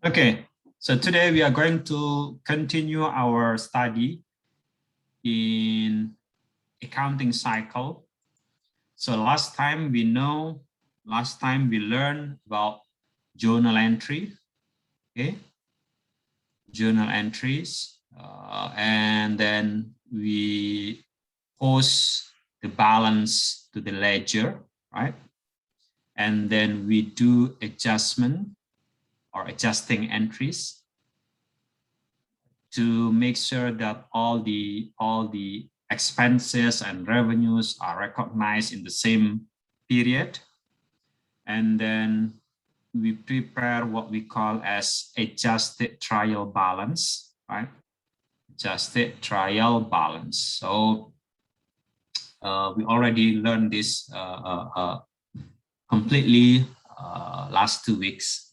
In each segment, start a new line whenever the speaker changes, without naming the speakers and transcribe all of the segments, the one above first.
Okay, so today we are going to continue our study in accounting cycle. So last time we learned about journal entry, okay? Journal entries, and then we post the balance to the ledger, right? And then we do adjustment or adjusting entries to make sure that all the expenses and revenues are recognized in the same period. And then we prepare what we call as adjusted trial balance, right? Adjusted trial balance. So we already learned this completely last 2 weeks.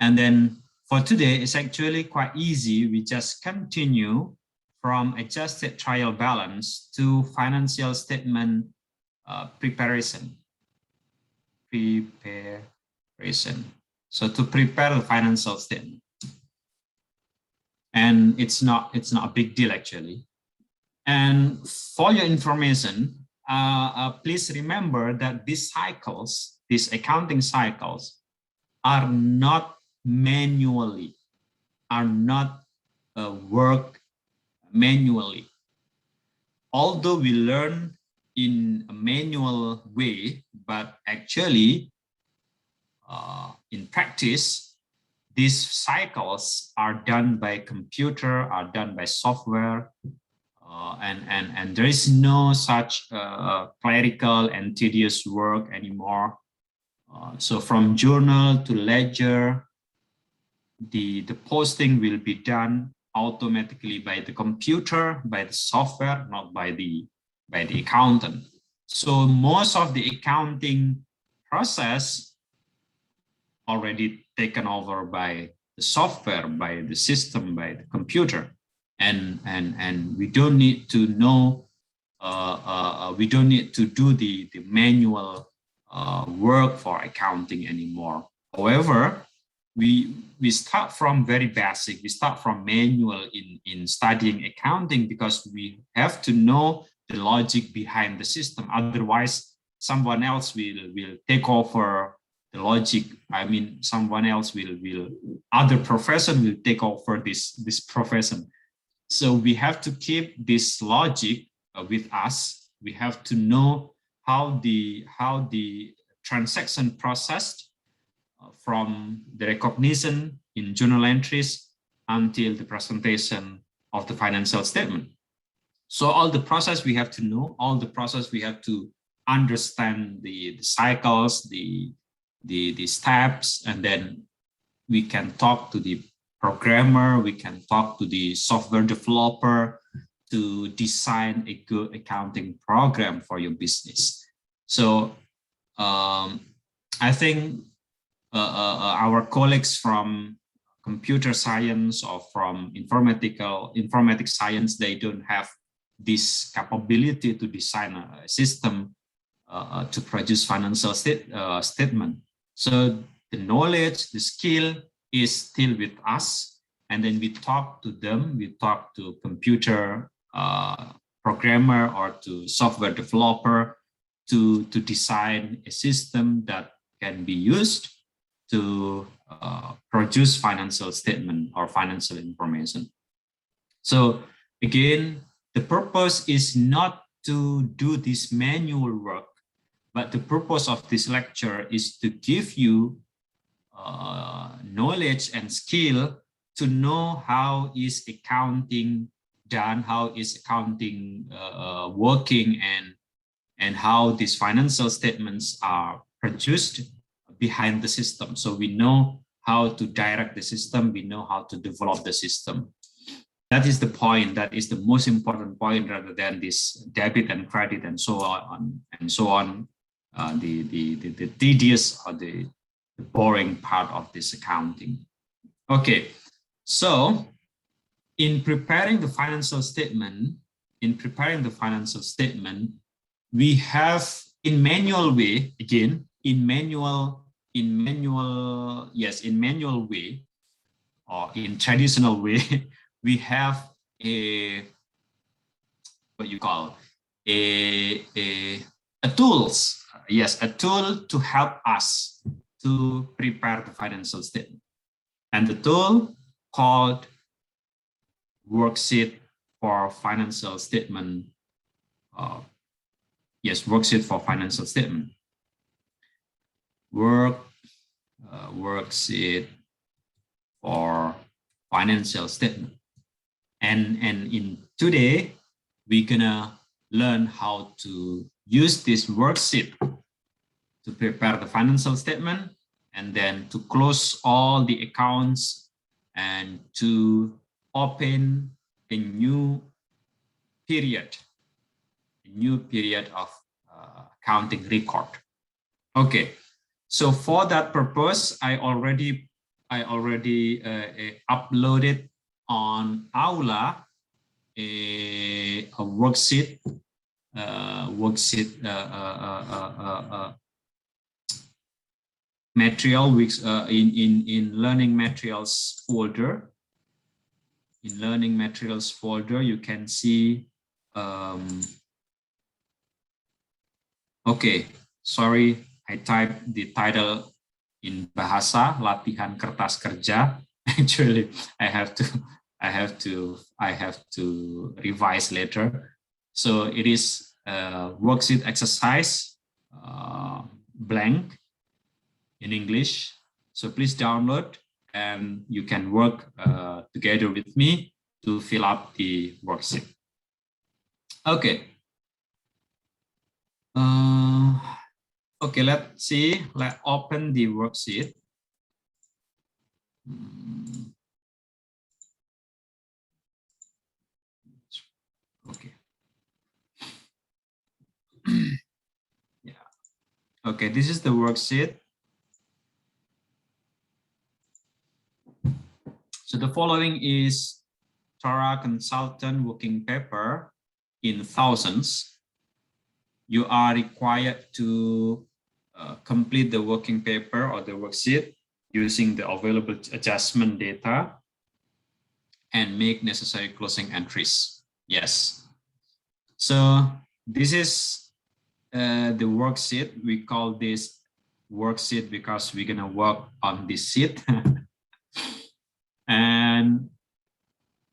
And then for today, it's actually quite easy. We just continue from adjusted trial balance to financial statement preparation. So to prepare the financial statement. And it's not a big deal actually. And for your information, please remember that these cycles, these accounting cycles, are not manually, work manually. Although we learn in a manual way, but actually in practice, these cycles are done by computer, are done by software, and there is no such clerical and tedious work anymore. So from journal to ledger, the posting will be done automatically by the computer, by the software, not by the accountant. So most of the accounting process already taken over by the software, by the system, by the computer, and we don't need to know. We don't need to do the manual work for accounting anymore. However, we start from very basic. We start from manual in studying accounting because we have to know the logic behind the system. Otherwise, someone else will take over the logic. I mean, someone else other profession will take over this profession. So we have to keep this logic with us. We have to know how the transaction processed from the recognition in journal entries until the presentation of the financial statement. So all the process we have to know, all the process we have to understand the cycles, the steps, and then we can talk to the programmer, we can talk to the software developer to design a good accounting program for your business. So I think our colleagues from computer science or from informatics science, they don't have this capability to design a system to produce financial statement. So the knowledge, the skill is still with us. And then we talk to them, we talk to computer programmer or to software developer to design a system that can be used to produce financial statement or financial information. So again, the purpose is not to do this manual work, but the purpose of this lecture is to give you knowledge and skill to know how is accounting done, how is accounting working, and how these financial statements are produced behind the system. So we know how to direct the system, we know how to develop the system. That is the point, that is the most important point, rather than this debit and credit and so on, the tedious or the boring part of this accounting. Okay, so in preparing the financial statement, we have in manual way, again, in manual way, or in traditional way, we have a what you call a tools. Yes, a tool to help us to prepare the financial statement. And the tool called Worksheet for financial statement. Yes, Worksheet for financial statement. Worksheet for financial statement. And in today, we're gonna learn how to use this worksheet to prepare the financial statement and then to close all the accounts and to open a new period of accounting record. Okay, so for that purpose, I already uploaded on Aula a worksheet material which in learning materials folder. In learning materials folder, you can see. Okay, sorry, I typed the title in bahasa latihan kertas kerja. Actually, I have to revise later. So it is worksheet exercise blank in English. So please download and you can work together with me to fill up the worksheet. Okay. Okay, let's see. Let's open the worksheet. Okay. Yeah. Okay, this is the worksheet. So the following is Tara consultant working paper in thousands. You are required to complete the working paper or the worksheet using the available adjustment data and make necessary closing entries. Yes. So this is the worksheet. We call this worksheet because we're gonna work on this sheet. And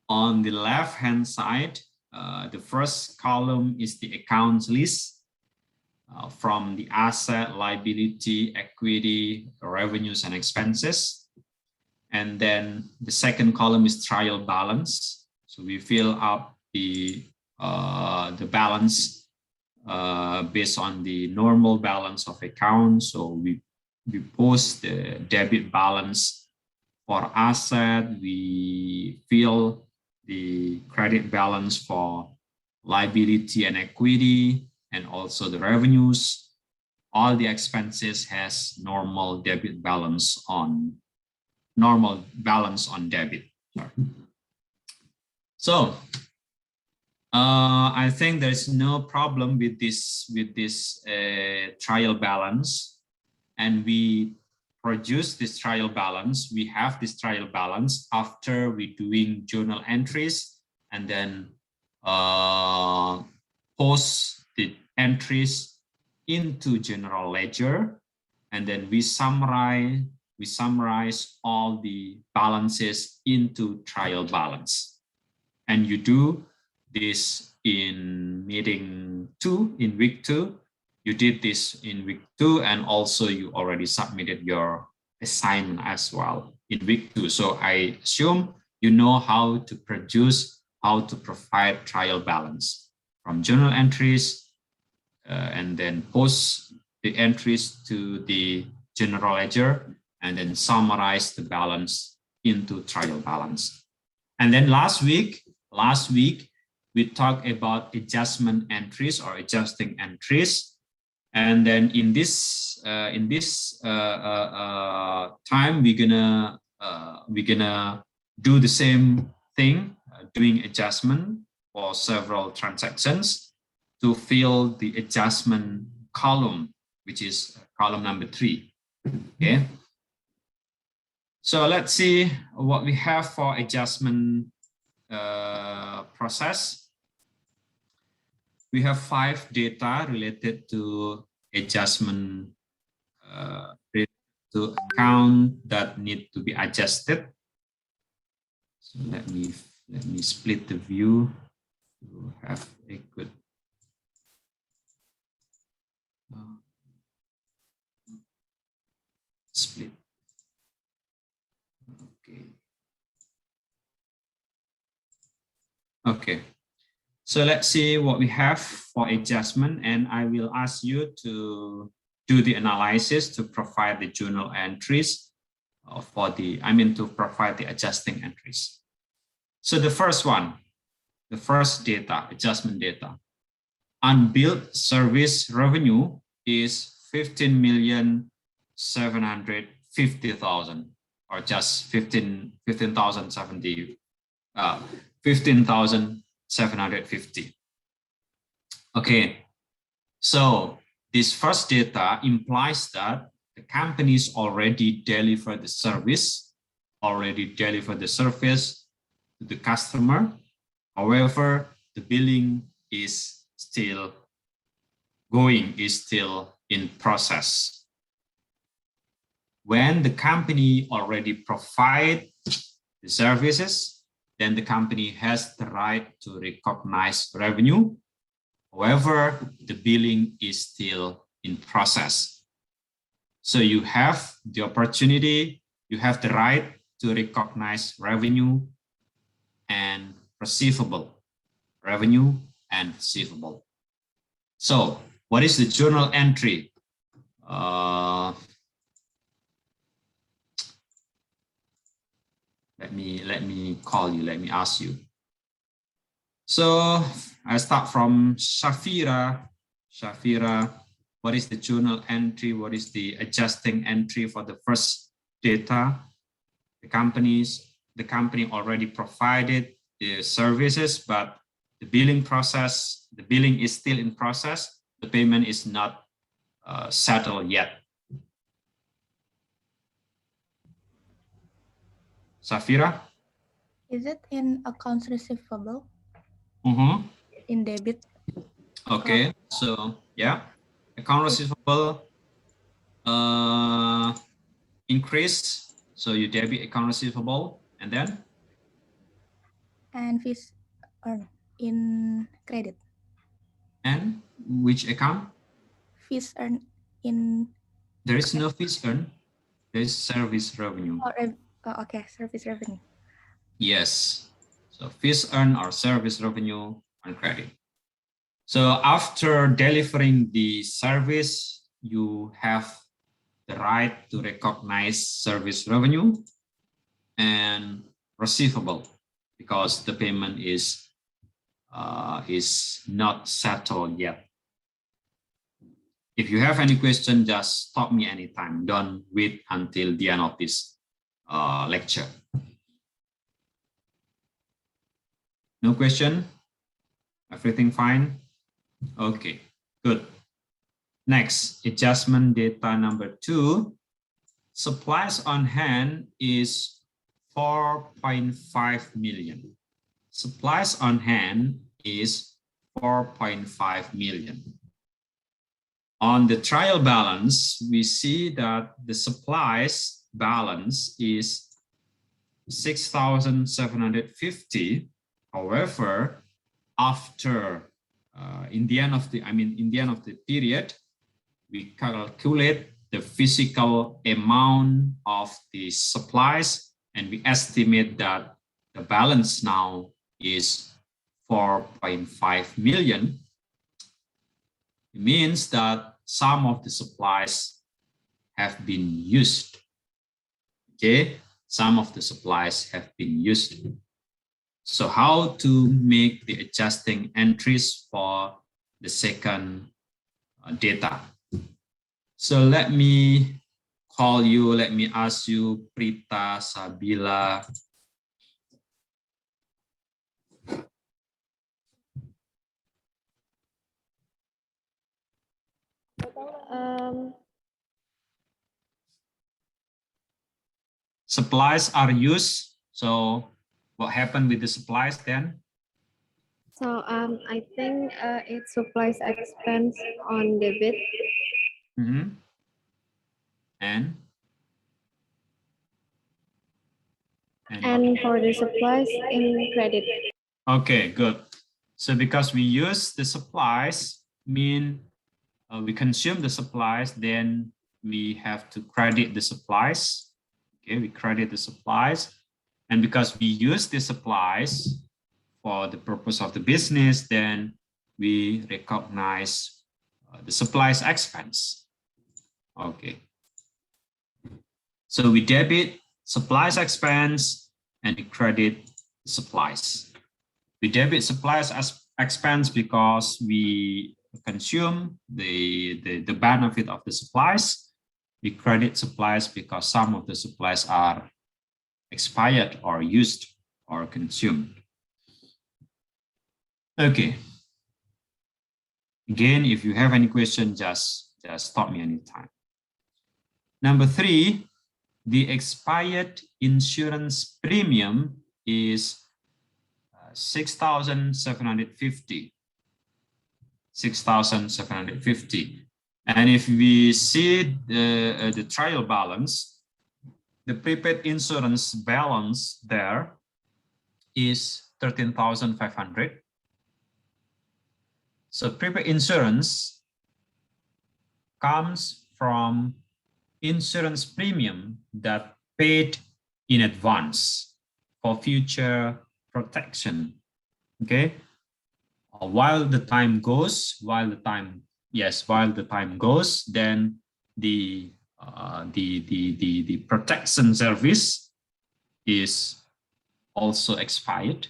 on the left-hand side, the first column is the accounts list from the asset, liability, equity, revenues, and expenses. And then the second column is trial balance. So we fill up the balance based on the normal balance of account. So we post the debit balance for asset. We fill the credit balance for liability and equity, and also the revenues. All the expenses has normal balance on debit. Sorry. So I think there's no problem with this trial balance, and we produce this trial balance. We have this trial balance after we doing journal entries and then post the entries into general ledger, and then we summarize all the balances into trial balance. And you do this in meeting 2 in week 2. You did this in week 2, and also you already submitted your assignment as well in week 2. So I assume you know how to provide trial balance from journal entries and then post the entries to the general ledger and then summarize the balance into trial balance. And then last week we talked about adjustment entries or adjusting entries. And then in this time, we're gonna do the same thing, doing adjustment for several transactions to fill the adjustment column, which is column number 3. Okay. So let's see what we have for adjustment process. We have 5 data related to adjustment to account that need to be adjusted. So let me split the view to have a good split. Okay. So let's see what we have for adjustment, and I will ask you to do the analysis to provide the journal entries to provide the adjusting entries. So the first one, the first data, adjustment data. Unbilled service revenue is 15,750,000, or just 15,750. Okay, so this first data implies that the companies already delivered the service, to the customer. However, the billing is still in process. When the company already provide the services, then the company has the right to recognize revenue. However, the billing is still in process. So you have the opportunity, you have the right to recognize revenue and receivable. So what is the journal entry? Let me ask you. So I start from Shafira. Shafira, what is the journal entry? What is the adjusting entry for the first data? The company already provided the services, but the billing is still in process. The payment is not settled yet. Safira?
Is it in accounts receivable? In debit?
Okay, so yeah, account receivable increase. So you debit account receivable, and then?
And fees earned in credit.
And which account?
Fees earned in...
There is no fees earned. There is service revenue.
Okay, service revenue.
Yes. So fees earned or service revenue on credit. So after delivering the service, you have the right to recognize service revenue and receivable, because the payment is not settled yet. If you have any question, just stop me anytime. Don't wait until the end of this lecture. No question? Everything fine? Okay, good. Next, adjustment data number 2. Supplies on hand is 4.5 million. Supplies on hand is 4.5 million. On the trial balance, we see that the supplies balance is 6,750. However, after in the end of the period, we calculate the physical amount of the supplies, and we estimate that the balance now is 4.5 million. It means that some of the supplies have been used. Okay, some of the supplies have been used. So how to make the adjusting entries for the second data? So let me ask you, Prita, Sabila. Supplies are used. So what happened with the supplies then?
So I think it supplies expense on debit.
Mm-hmm. And
And for the supplies in credit.
okay, good. So because we use the supplies, mean we consume the supplies, then we have to credit the supplies. Okay, we credit the supplies. And because we use the supplies for the purpose of the business, then we recognize the supplies expense. Okay. So we debit supplies expense and we credit supplies. We debit supplies as expense because we consume the benefit of the supplies. We credit supplies because some of the supplies are expired or used or consumed. Okay. Again, if you have any question, just stop me anytime. Number 3, the expired insurance premium is 6,750. 6,750. And if we see the trial balance, the prepaid insurance balance there is 13,500. So prepaid insurance comes from insurance premium that paid in advance for future protection. Okay. While the time goes, then the protection service is also expired.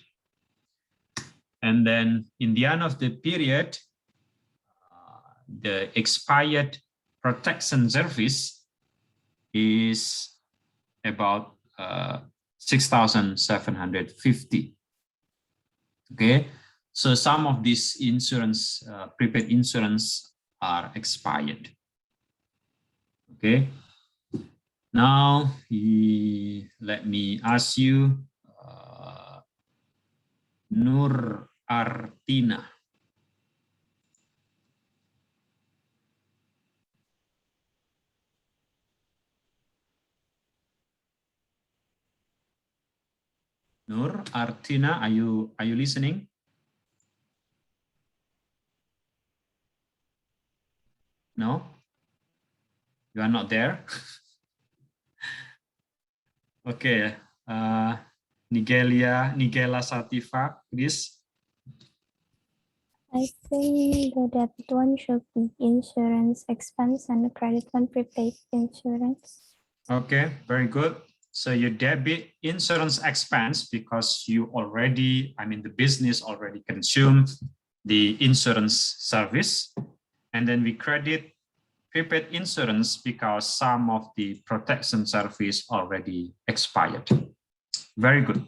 And then in the end of the period, the expired protection service is about 6,750. Okay, so some of these insurance, prepaid insurance, are expired. Okay, now let me ask you, Nur Artina. Nur Artina, are you listening? No, you are not there. Okay, Nigella Sativa, please.
I think the debit one should be insurance expense and the credit one prepaid insurance.
Okay, very good. So you debit insurance expense because you already, the business already consumed the insurance service. And then we credit prepaid insurance because some of the protection service already expired. Very good.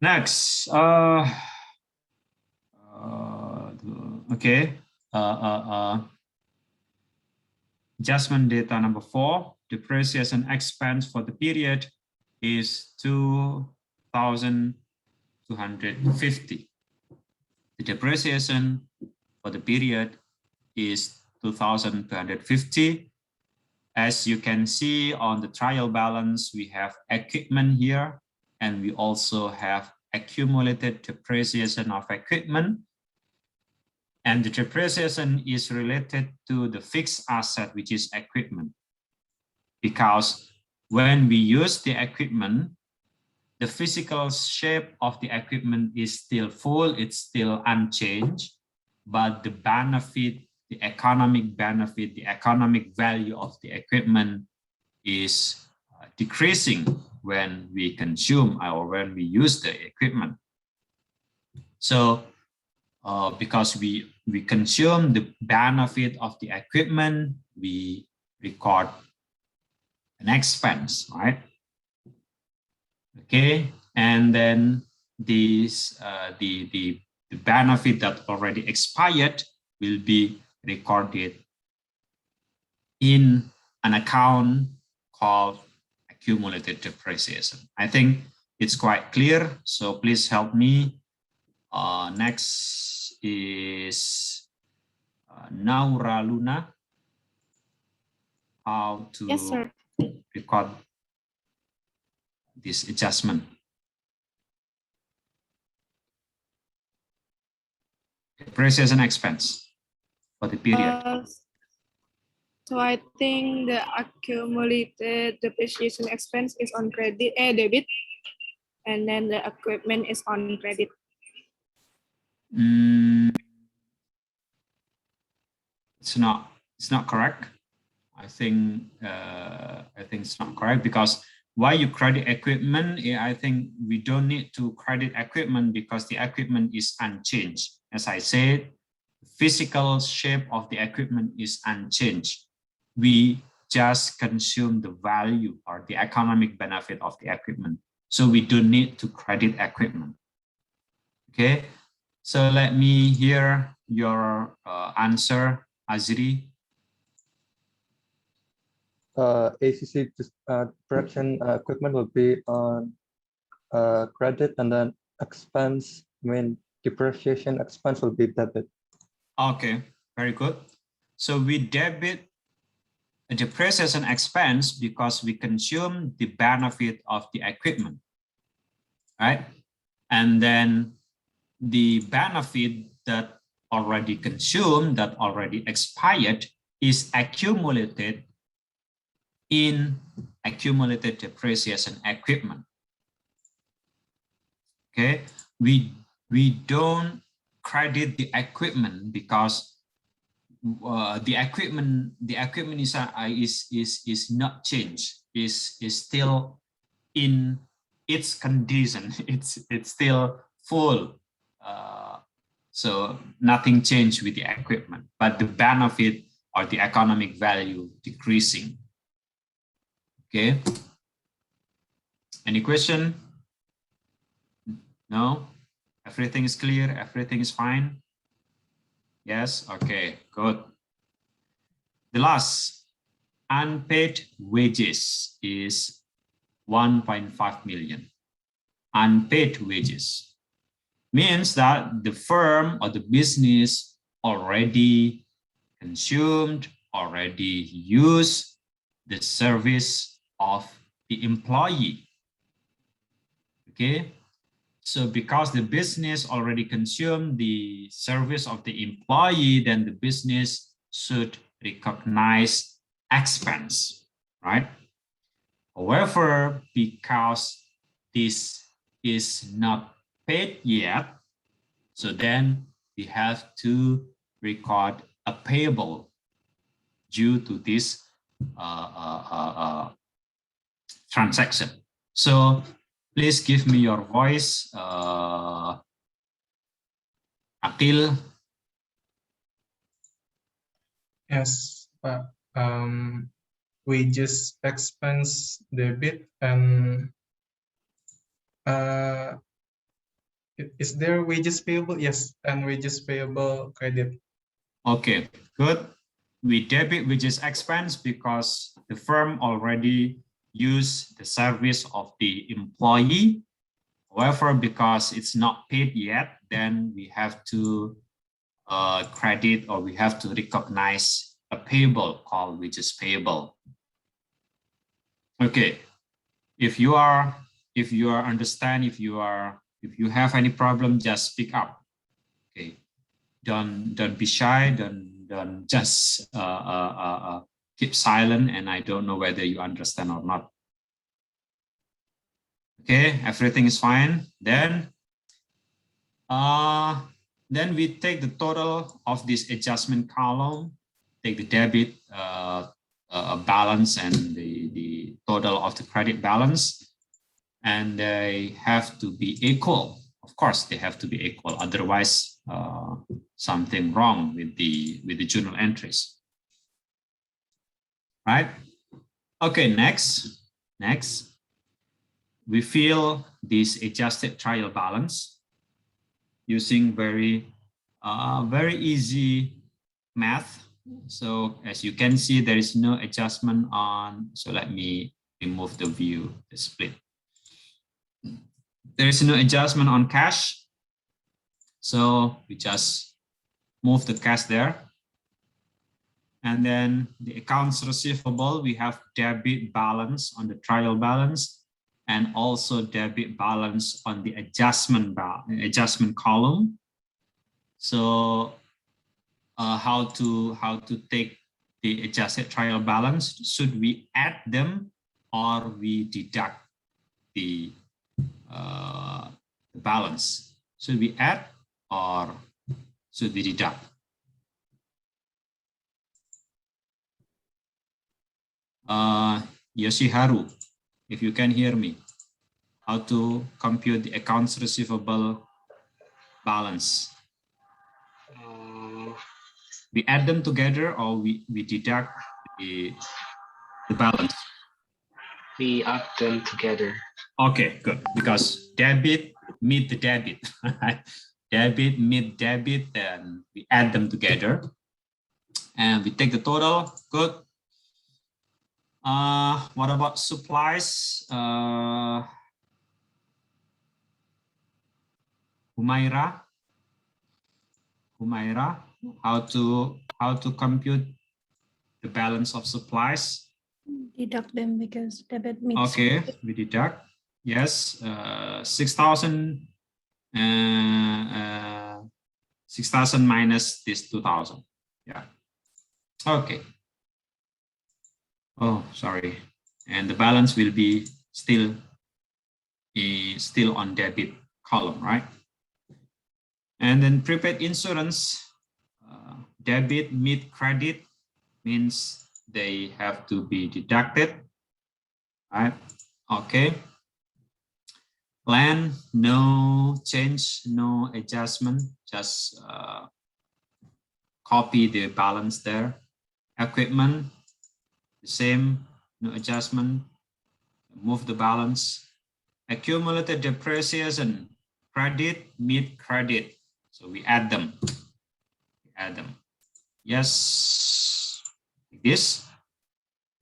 Next, okay. Adjustment data number 4, depreciation expense for the period is 2,250. The depreciation for the period is 2,250. As you can see on the trial balance, we have equipment here, and we also have accumulated depreciation of equipment. And the depreciation is related to the fixed asset, which is equipment. Because when we use the equipment, the physical shape of the equipment is still full, it's still unchanged, but the benefit, the economic benefit, the economic value of the equipment is decreasing when we consume or when we use the equipment. So because we consume the benefit of the equipment, we record an expense, right? Okay, and then this the benefit that already expired will be recorded in an account called accumulated depreciation. I think it's quite clear, so please help me. Next is Naura Luna. How to
Yes, sir.
record this adjustment. Depreciation expense for the period.
So I think the accumulated depreciation expense is on debit, and then the equipment is on credit.
It's not correct. I think it's not correct, because why you credit equipment? I think we don't need to credit equipment because the equipment is unchanged. As I said, the physical shape of the equipment is unchanged. We just consume the value or the economic benefit of the equipment. So we don't need to credit equipment. Okay, so let me hear your answer, Azri.
ACC production equipment will be on credit, and then expense, depreciation expense will be debit.
Okay, very good. So we debit a depreciation expense because we consume the benefit of the equipment, right? And then the benefit that already consumed, that already expired, is accumulated in accumulated depreciation equipment. Okay, we don't credit the equipment because the equipment is not changed, is still in its condition. It's still full. So nothing changed with the equipment, but the benefit or the economic value decreasing. Okay. Any question? No? Everything is clear? Everything is fine? Yes? Okay, good. The last, unpaid wages is 1.5 million. Unpaid wages means that the firm or the business already consumed, already used the service of the employee. Okay, so because the business already consumed the service of the employee, then the business should recognize expense, right? However, because this is not paid yet, so then we have to record a payable due to this transaction. So please give me your voice, Akil.
Yes, wages expense debit, and is there wages payable? Yes, and wages payable credit.
Okay, good. We debit wages expense because the firm already used the service of the employee. However, because it's not paid yet, then we have to credit, or we have to recognize a payable called wages payable. Okay, if you understand, if you have any problem, just speak up. Okay, don't be shy, don't just keep silent, and I don't know whether you understand or not. Okay, everything is fine. Then we take the total of this adjustment column, take the debit balance and the total of the credit balance, and they have to be equal. Of course, they have to be equal. Otherwise, something wrong with the journal entries. Right? Okay, next. We fill this adjusted trial balance using very easy math. So as you can see, there is no adjustment on, so let me remove the view, the split. There is no adjustment on cash. So we just move the cash there. And then the accounts receivable, we have debit balance on the trial balance and also debit balance on the adjustment column. So how to take the adjusted trial balance? Should we add them or we deduct the balance? Should we add or should we deduct? Yoshiharu, if you can hear me, how to compute the accounts receivable balance? We add them together or we deduct the balance?
We add them together.
Okay, good, because debit meet the debit. Debit meet debit, and we add them together. And we take the total, good. What about supplies? Humaira, how to compute the balance of supplies?
Deduct them because debit means.
Okay, we deduct. Yes, 6,000. 6,000 minus this 2,000. Yeah. Okay. Oh, sorry. And the balance will be still on debit column, right? And then prepaid insurance, debit meet credit means they have to be deducted, right? Okay. Plan, no change, no adjustment, just copy the balance there. Equipment, the same, no adjustment, move the balance. Accumulated depreciation, credit, meet credit. So we add them. Yes, like this.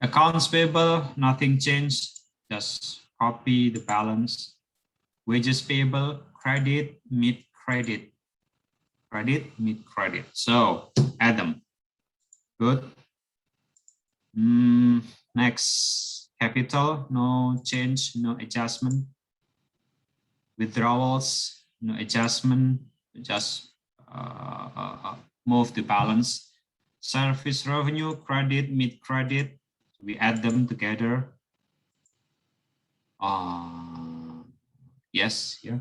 Accounts payable, nothing changed, just copy the balance. Wages payable, credit, meet credit. Credit, meet credit. So add them. Good. Next, capital, no change, no adjustment. Withdrawals, no adjustment, just move the balance. Service revenue, credit, meet credit. We add them together. Yes, yeah.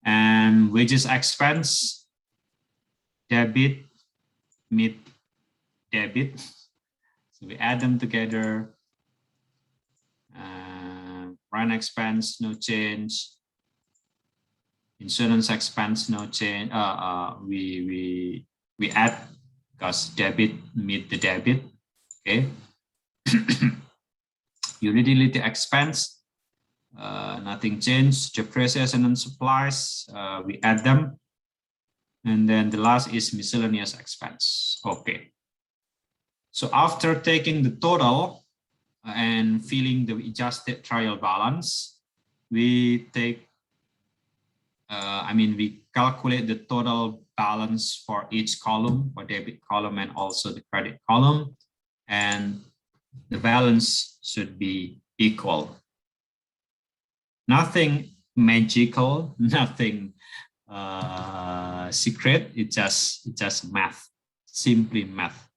And wages expense, debit, meet debit. So we add them together. Rent expense, no change. Insurance expense, no change. We add because debit meet the debit. Okay. Utility expense, nothing changed. Depreciation and supplies, we add them. And then the last is miscellaneous expense. Okay. So after taking the total and filling the adjusted trial balance, we take, we calculate the total balance for each column, for debit column and also the credit column. And the balance should be equal. Nothing magical, nothing secret. It's just math, simply math.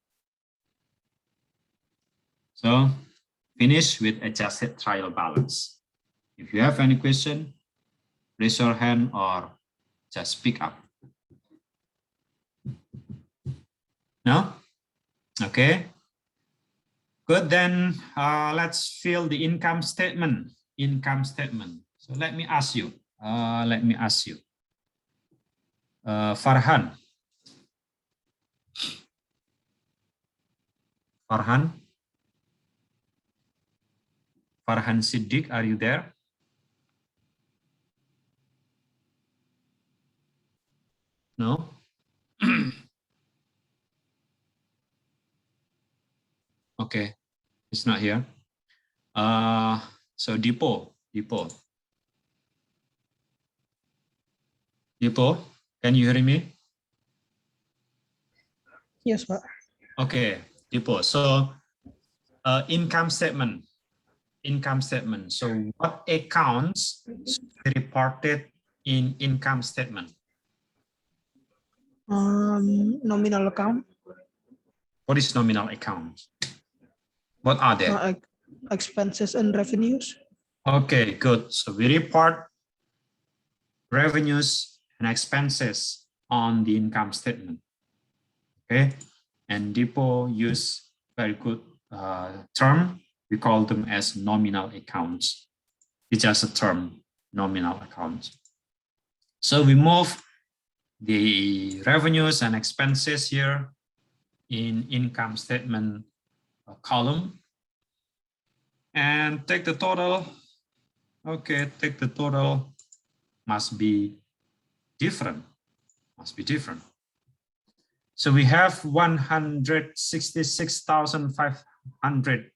So finish with adjusted trial balance. If you have any question, raise your hand or just speak up. No? Okay. Good, then let's fill the income statement. So let me ask you. Farhan. Farhan Siddiq, are you there? No? Okay, it's not here. So Dipo, can you hear me?
Yes, Pak.
Okay, Dipo. So income statement. So what accounts should be reported in income statement?
Nominal account,
What is nominal account? What are they?
expenses and revenues.
Okay, good. So we report revenues and expenses on the income statement. Okay, and Dipo use very good term. We call them as nominal accounts. It's just a term, nominal accounts. So we move the revenues and expenses here in income statement column and take the total. Okay, take the total must be different. So we have 166,500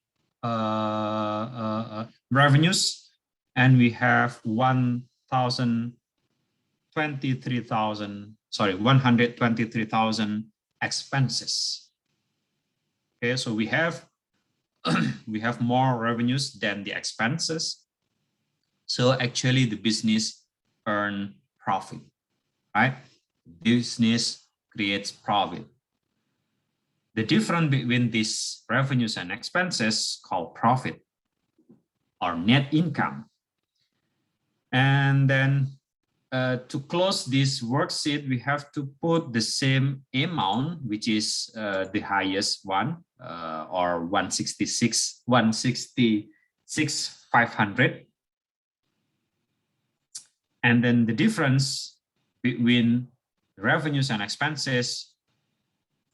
revenues, and we have 123,000 expenses. Okay, so we have we have more revenues than the expenses. So actually the business earn profit, right? Business creates profit. The difference between these revenues and expenses called profit or net income. And then to close this worksheet, we have to put the same amount, which is the highest one, or 166,500. And then the difference between revenues and expenses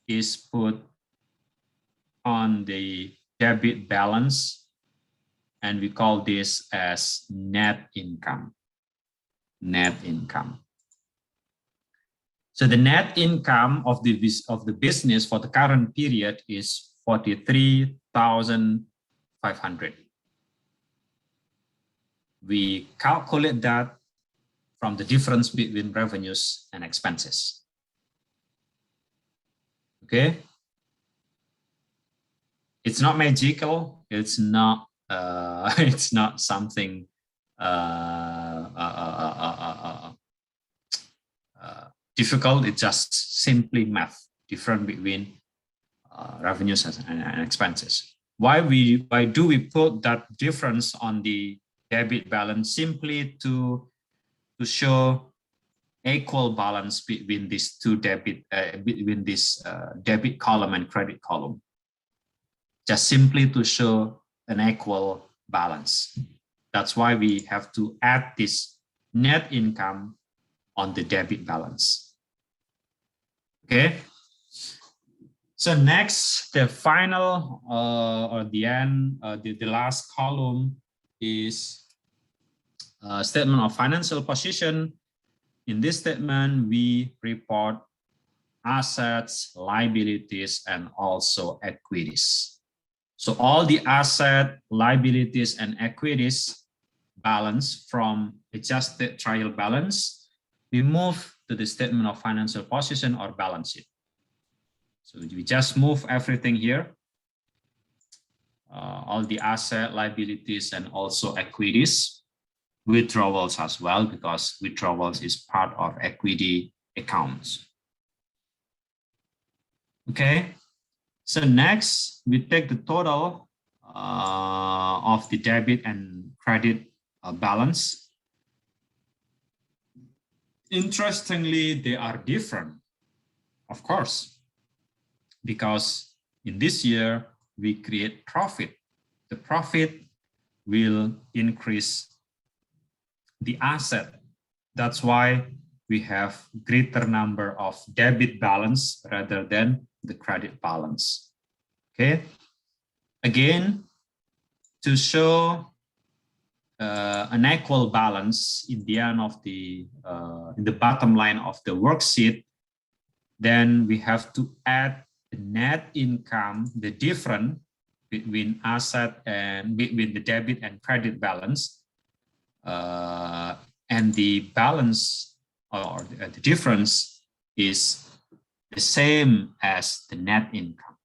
is put on the debit balance, and we call this as net income. So the net income of the business for the current period is 43,500. We calculate that from the difference between revenues and expenses. Okay, it's not magical. It's not. It's not something difficult. It's just simply math. Difference between revenues and expenses. Why do we put that difference on the debit balance? Simply to show equal balance between these two debit column and credit column. Just simply to show an equal balance. That's why we have to add this net income on the debit balance. Okay. So next, the final or the end, the last column is statement of financial position. In this statement, we report assets, liabilities, and also equities. So all the asset, liabilities, and equities balance from adjusted trial balance, we move to the statement of financial position or balance sheet. So we just move everything here, all the asset, liabilities, and also equities, withdrawals as well, because withdrawals is part of equity accounts. Okay. So next, we take the total of the debit and credit balance. Interestingly, they are different, of course, because in this year, we create profit. The profit will increase the asset. That's why we have greater number of debit balance rather than the credit balance. Okay. Again, to show an equal balance in the end of the in the bottom line of the worksheet, then we have to add the net income, the difference between asset and between the debit and credit balance, and the balance or the difference is the same as the net income,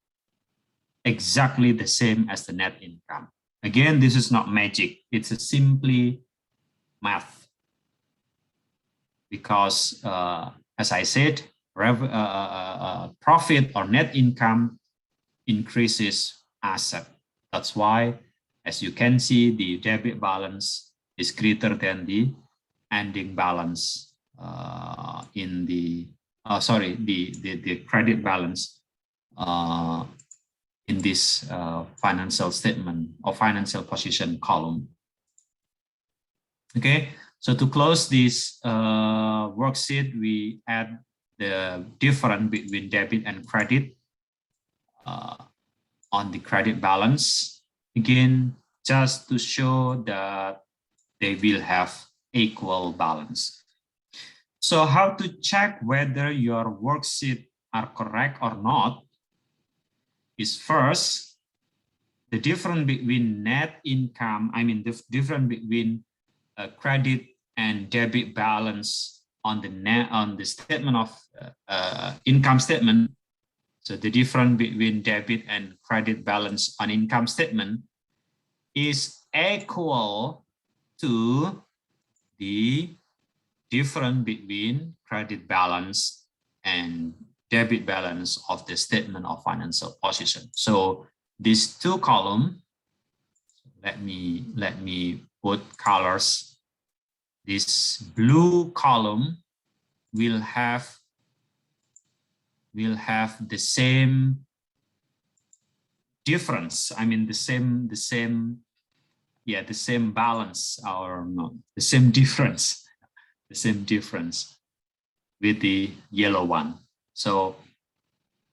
exactly the same as the net income. Again, this is not magic, it's a simply math, because as I said, profit or net income increases asset. That's why, as you can see, the debit balance is greater than the ending balance in the the credit balance in this financial statement or financial position column. Okay, so to close this worksheet, we add the difference between debit and credit on the credit balance, again, just to show that they will have equal balance. So how to check whether your worksheet are correct or not is, first, the difference between net income, the difference between credit and debit balance on the statement of income statement. So the difference between debit and credit balance on income statement is equal to the difference between credit balance and debit balance of the statement of financial position. So these two columns, let me put colors. This blue column will have the same difference. The same balance, or no, the same difference with the yellow one. So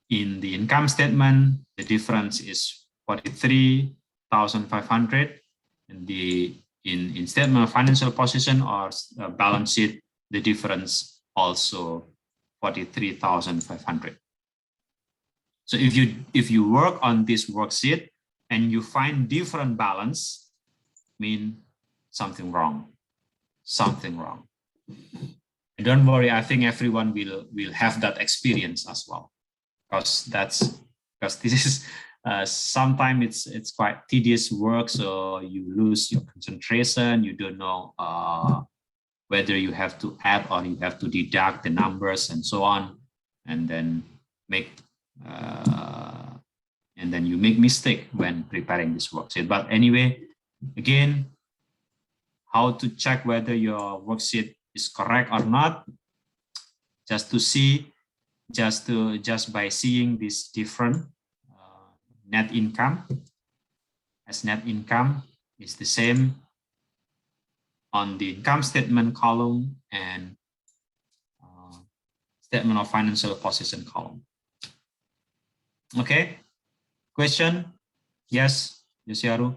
in the income statement, the difference is 43,500. And in statement of financial position or balance sheet, the difference also 43,500. So if you work on this worksheet and you find different balance, mean something wrong. And don't worry, I think everyone will have that experience as well, because this is sometimes it's quite tedious work, so you lose your concentration. You don't know whether you have to add or you have to deduct the numbers and so on, and then you make mistake when preparing this worksheet. But anyway, again, how to check whether your worksheet is correct or not? Just by seeing this different net income, as net income is the same on the income statement column and statement of financial position column. Okay, question? Yes, Yosiaru?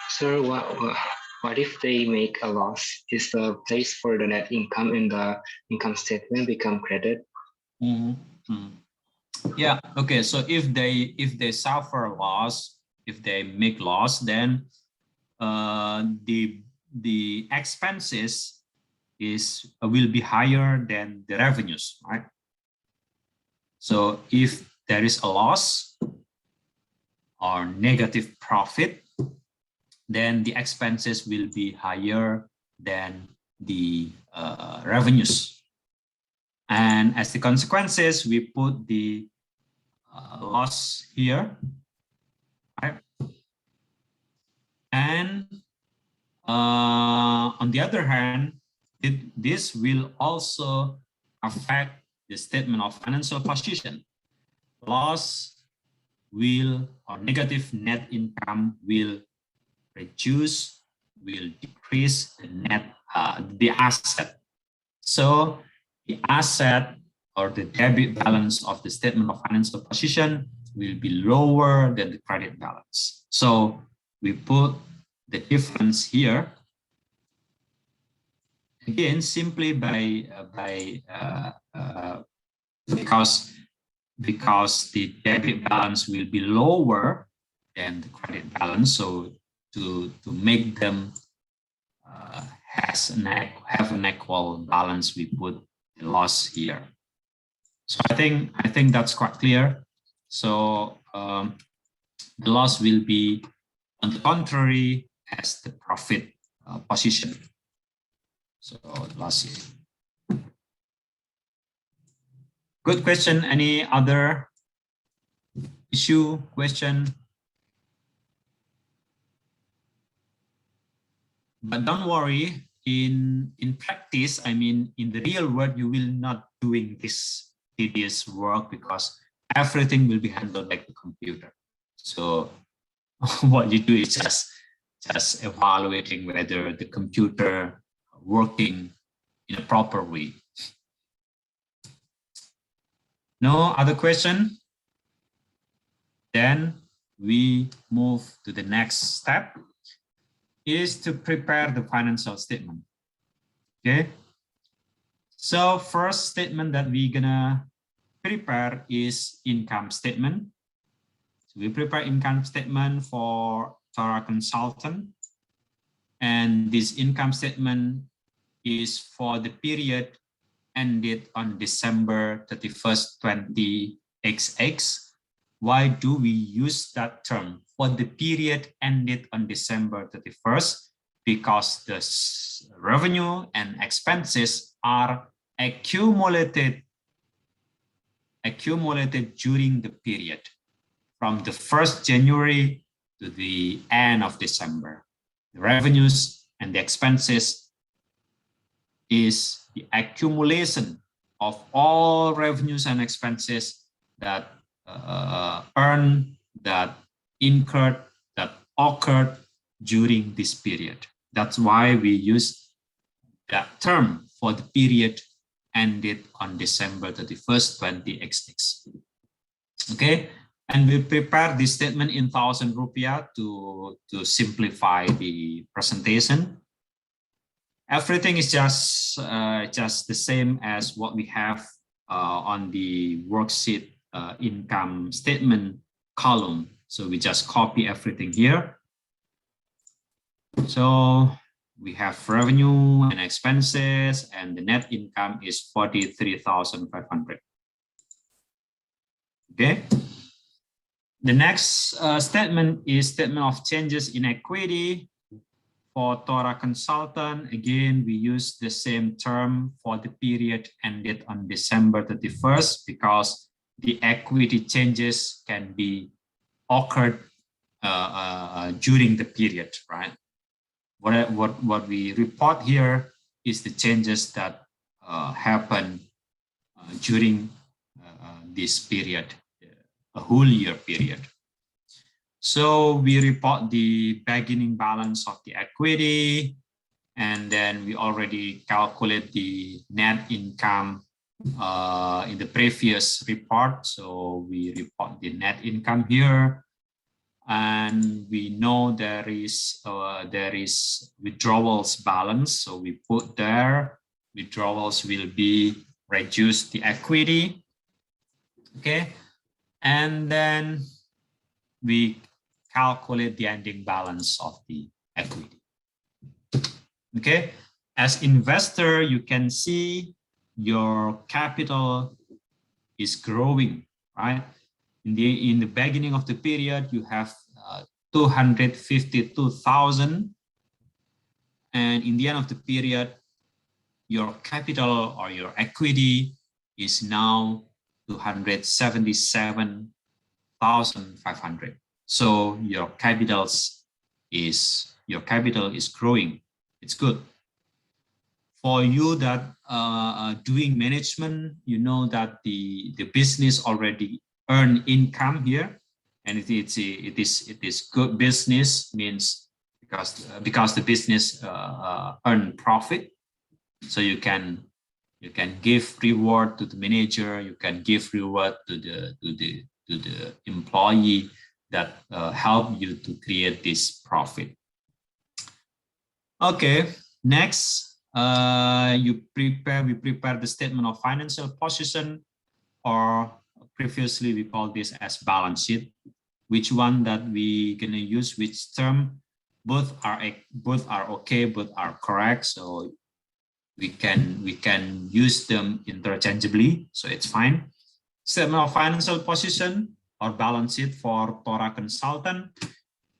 Sir, what if they make a loss? Is the place for the net income in the income statement become credit?
Yeah, okay, so if they suffer a loss, if they make loss, then the expenses will be higher than the revenues, right? So if there is a loss or negative profit, then the expenses will be higher than the revenues. And as the consequences, we put the loss here, right? And on the other hand, this will also affect the statement of financial position. Loss will, or negative net income will decrease the asset. So the asset or the debit balance of the statement of financial position will be lower than the credit balance. So we put the difference here again simply because the debit balance will be lower than the credit balance. So to make them have an equal balance, we put the loss here. So I think that's quite clear. So the loss will be on the contrary as the profit position. So loss here. Good question. Any other issue, question? But don't worry, in practice, I mean, in the real world, you will not doing this tedious work because everything will be handled by the computer. So what you do is just evaluating whether the computer working in a proper way. No other question? Then we move to the next step, is to prepare the financial statement. Okay. So first statement that we're gonna prepare is income statement. So we prepare income statement for our consultant. And this income statement is for the period ended on December 31st, 20XX. Why do we use that term for the period ended on December 31st? Because the revenue and expenses are accumulated during the period from the 1st January to the end of December. The revenues and the expenses is the accumulation of all revenues and expenses that earned, that incurred, that occurred during this period. That's why we use that term for the period ended on December 31st, 20XX. Okay, and we prepare this statement in 1,000 rupiah to simplify the presentation. Everything is just the same as what we have on the worksheet income statement column. So we just copy everything here. So we have revenue and expenses, and the net income is 43,500. Okay. The next statement is statement of changes in equity. For Tora Consultant, again, we use the same term for the period ended on December 31st because the equity changes can be occurred during the period, right? What we report here is the changes that happen during this period, a whole year period. So we report the beginning balance of the equity, and then we already calculate the net income in the previous report. So we report the net income here, and we know there is withdrawals balance. So we put there withdrawals will be reduce the equity. Okay, and then we calculate the ending balance of the equity. Okay, as investor, you can see your capital is growing, right? In the beginning of the period, you have 252,000, and in the end of the period, your capital or your equity is now 277,500. So your capital is growing. It's good. For you that doing management, you know that the business already earn income here, and it is good business, means because the business earn profit. So you can give reward to the manager, you can give reward to the employee that help you to create this profit. Okay, next, we prepare the statement of financial position, or previously we call this as balance sheet. which one that we gonna use, which term. Both are okay, both are correct, so we can use them interchangeably, so it's fine. Statement of financial position or balance sheet for Tora consultant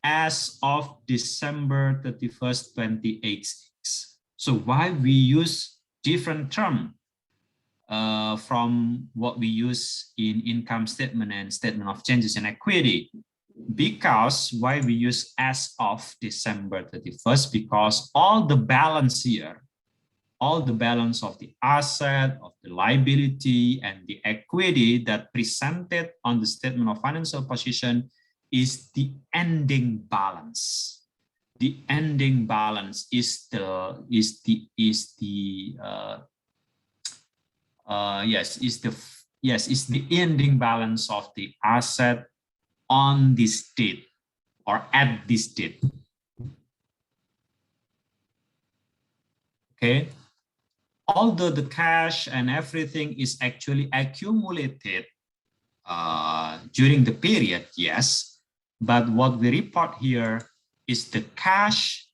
as of December 31st, 2018. So why we use different term from what we use in income statement and statement of changes in equity? Because why we use as of December 31st? Because all the balance here, all the balance of the asset, of the liability, and the equity that presented on the statement of financial position is the ending balance. The ending balance is the ending balance of the asset on this date or at this date. Okay. Although the cash and everything is actually accumulated during the period, yes, but what we report here is the cash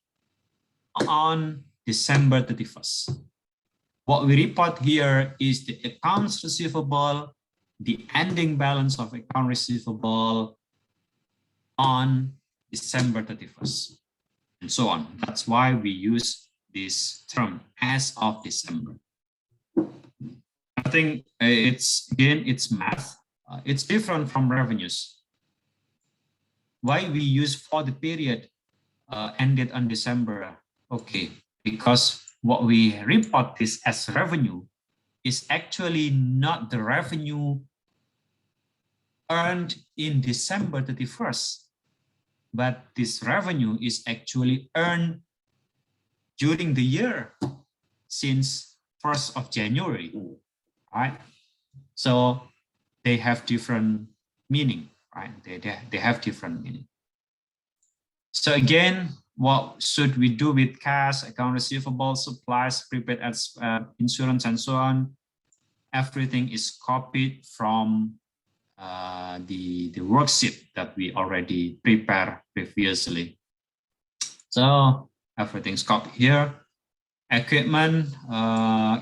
on December 31st. What we report here is the accounts receivable, the ending balance of account receivable on December 31st, and so on. That's why we use this term as of December. I think it's math. It's different from revenues. Why we use for the period ended on December? Okay, because what we report this as revenue is actually not the revenue earned in December 31st, but this revenue is actually earned during the year since 1st of January, right? So they have different meaning, right? They have different meaning. So again, what should we do with cash, account receivable, supplies, prepaid insurance, and so on? Everything is copied from the worksheet that we already prepared previously. So everything's copied here. Equipment,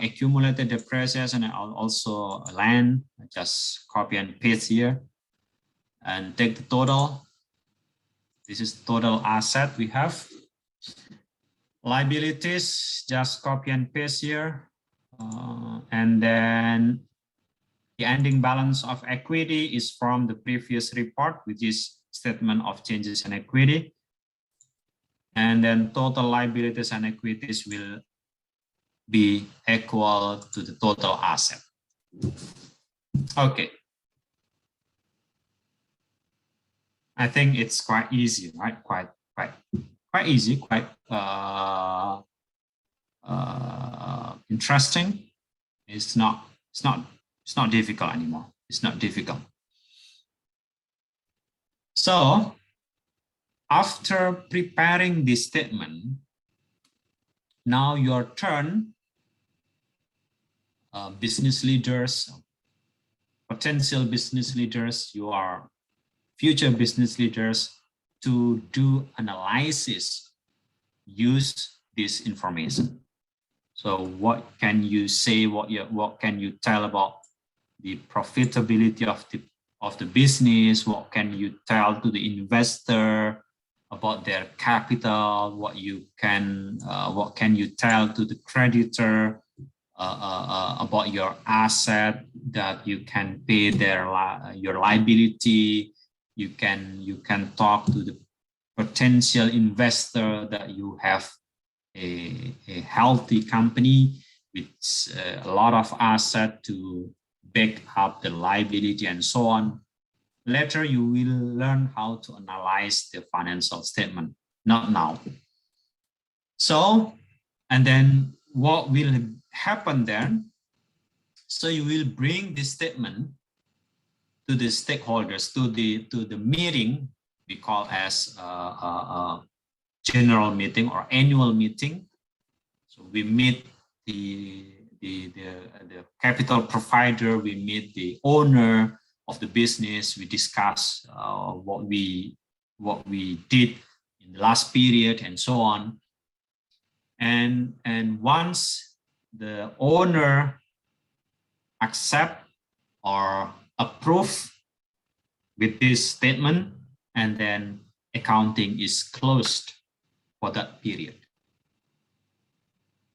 accumulated depreciation, and also land, just copy and paste here. And take the total. This is total asset we have. Liabilities, just copy and paste here. And then the ending balance of equity is from the previous report, which is statement of changes in equity. And then total liabilities and equities will be equal to the total asset. Okay. I think it's quite easy, right? Quite easy, quite interesting. It's not difficult anymore. It's not difficult. So after preparing this statement, now your turn, business leaders, potential business leaders, you are future business leaders, to do analysis, use this information. So what can you say, what can you tell about the profitability of the business? What can you tell to the investor about their capital? What can you tell to the creditor about your asset, that you can pay your liability? You can talk to the potential investor that you have a healthy company with a lot of asset to back up the liability and so on. Later, you will learn how to analyze the financial statement, not now. So, and then what will happen then? So you will bring this statement to the stakeholders, to the meeting we call as a general meeting or annual meeting. So we meet the capital provider, we meet the owner, of the business. We discuss what we did in the last period and so on. And once the owner accept or approve with this statement, and then accounting is closed for that period.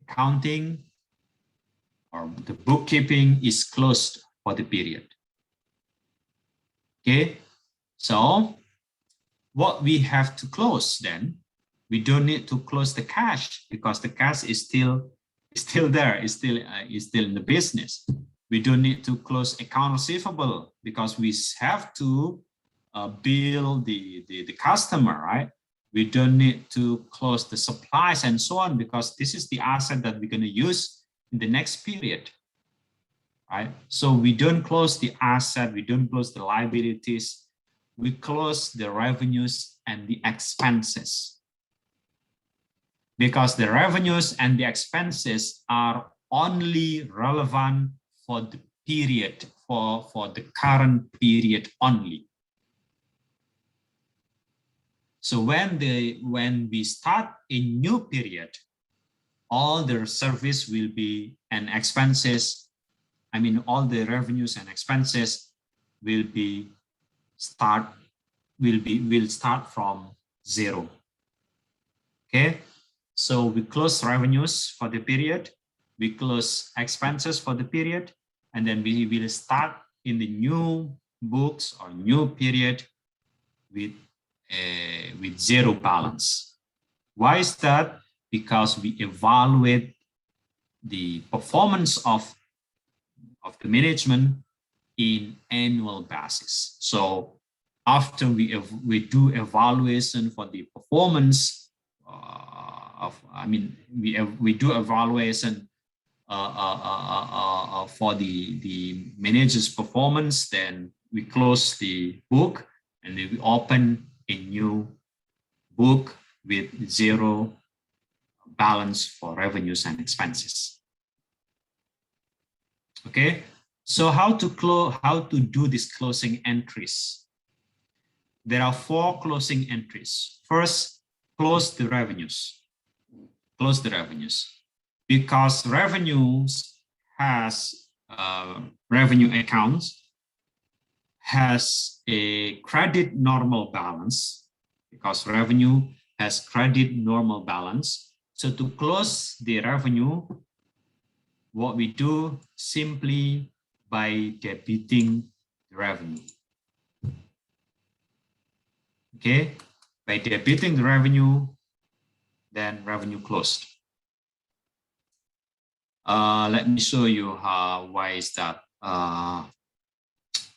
Accounting or the bookkeeping is closed for the period. Okay, so what we have to close then, we don't need to close the cash because the cash is still there, is still in the business. We don't need to close account receivable because we have to bill the customer, right? We don't need to close the supplies and so on because this is the asset that we're going to use in the next period, right? So we don't close the asset, we don't close the liabilities, we close the revenues and the expenses. Because the revenues and the expenses are only relevant for the period, for the current period only. So when we start a new period, all the service will be and expenses, I mean all the revenues and expenses will start from zero. Okay, so we close revenues for the period, we close expenses for the period, and then we will start in the new books or new period with zero balance. Why is that? Because we evaluate the performance of the management in annual basis. So after we do evaluation for the performance we do evaluation for the manager's performance, then we close the book and then we open a new book with zero balance for revenues and expenses. Okay, so how to do these closing entries? There are 4 closing entries. First, close the revenues. Close the revenues because revenues has revenue accounts has a credit normal balance because revenue has credit normal balance. So to close the revenue, what we do simply by debiting the revenue. Okay, by debiting the revenue, then revenue closed. Let me show you why is that.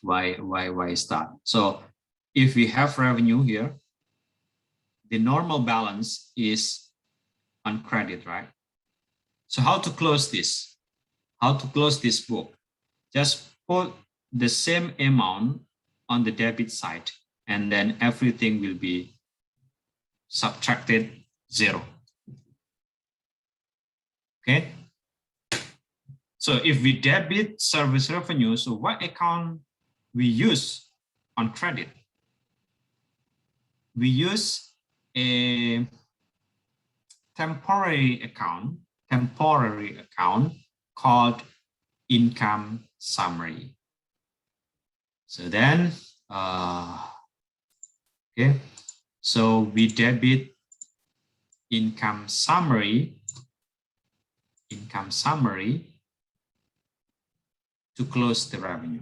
Why is that? So if we have revenue here, the normal balance is on credit, right? So how to close this? How to close this book? Just put the same amount on the debit side, and then everything will be subtracted 0. Okay. So if we debit service revenue, so what account we use on credit? We use a temporary account called income summary. So then, okay, so we debit income summary to close the revenue.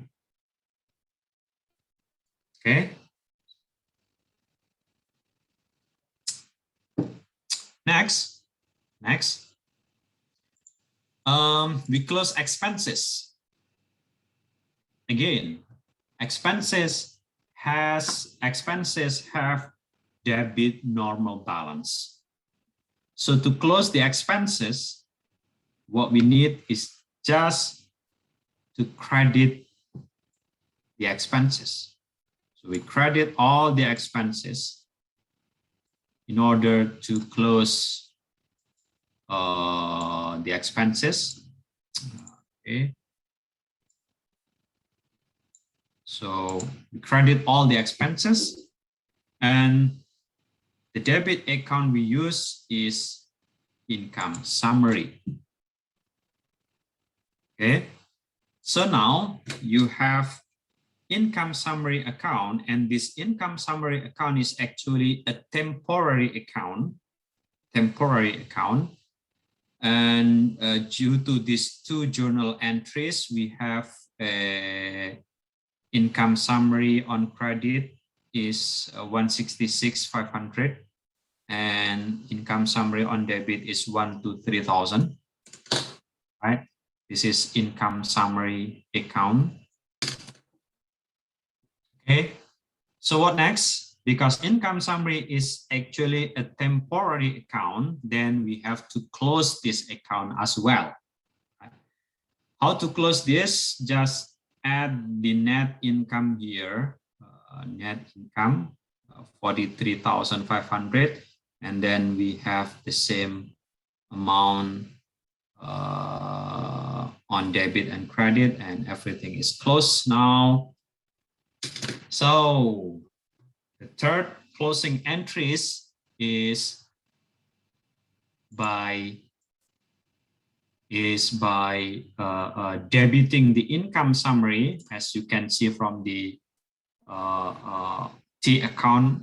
Okay. Next, we close expenses. Again, expenses have debit normal balance. So to close the expenses, what we need is just to credit the expenses. So we credit all the expenses in order to close the expenses. Okay. So we credit all the expenses, and the debit account we use is income summary. Okay, so now you have income summary account, and this income summary account is actually a temporary account. And due to these two journal entries, we have a income summary on credit is 166,500, and income summary on debit is 123,000. Right? This is income summary account. Okay. So what next? Because income summary is actually a temporary account, then we have to close this account as well. How to close this? Just add the net income here, net income 43,500, and then we have the same amount on debit and credit, and everything is closed now. So the third closing entries is by debiting the income summary, as you can see from the T account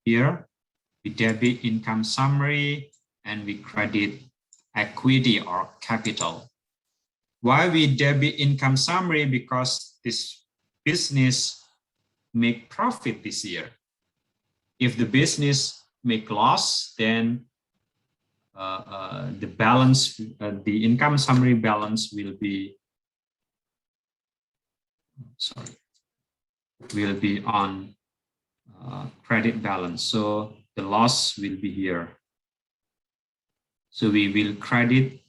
here. We debit income summary and we credit equity or capital. Why we debit income summary? Because this business make profit this year. If the business make loss, then the balance, the income summary balance will be, on credit balance. So the loss will be here. So we will credit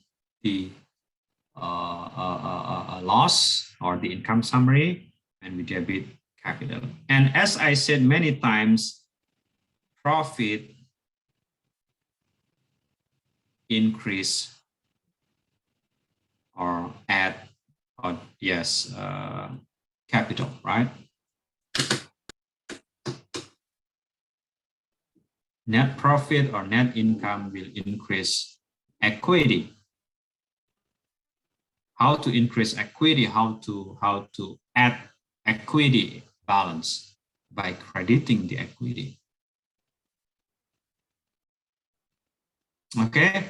the loss or the income summary, and we debit capital. And as I said many times, profit increase or add, or yes, capital, right? Net profit or net income will increase equity. How to increase equity? How to add equity balance? By crediting the equity. Okay.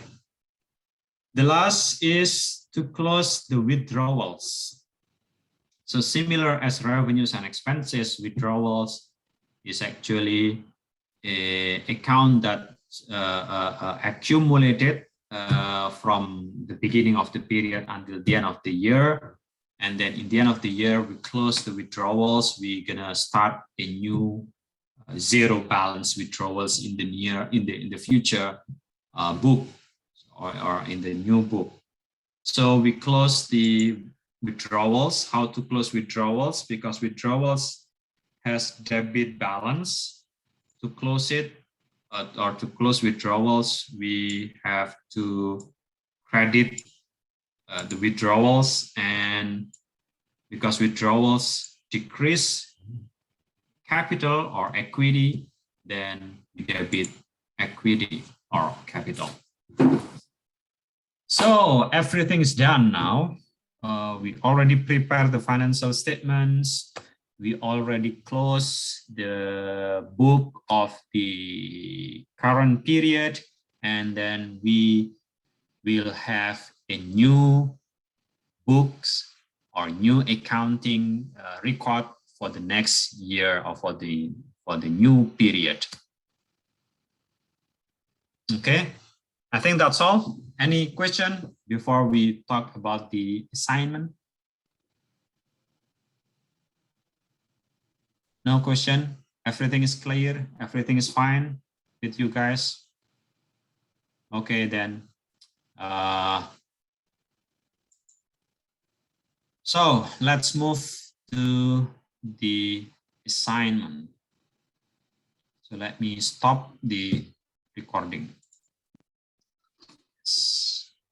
The last is to close the withdrawals. So similar as revenues and expenses, withdrawals is actually an account that accumulated from the beginning of the period until the end of the year. And then in the end of the year, we close the withdrawals. We're gonna start a new zero balance withdrawals in the future book or in the new book. So we close the withdrawals. How to close withdrawals? Because withdrawals has debit balance. To close it or to close withdrawals, we have to credit the withdrawals, and because withdrawals decrease capital or equity, then we debit equity or capital. So everything is done now. We already prepared the financial statements. We already closed the book of the current period, and then we will have a new books or new accounting record for the next year or for the new period. Okay, I think that's all. Any question before we talk about the assignment? No question? Everything is clear? Everything is fine with you guys? Okay, then. So let's move to the assignment. So let me stop the recording.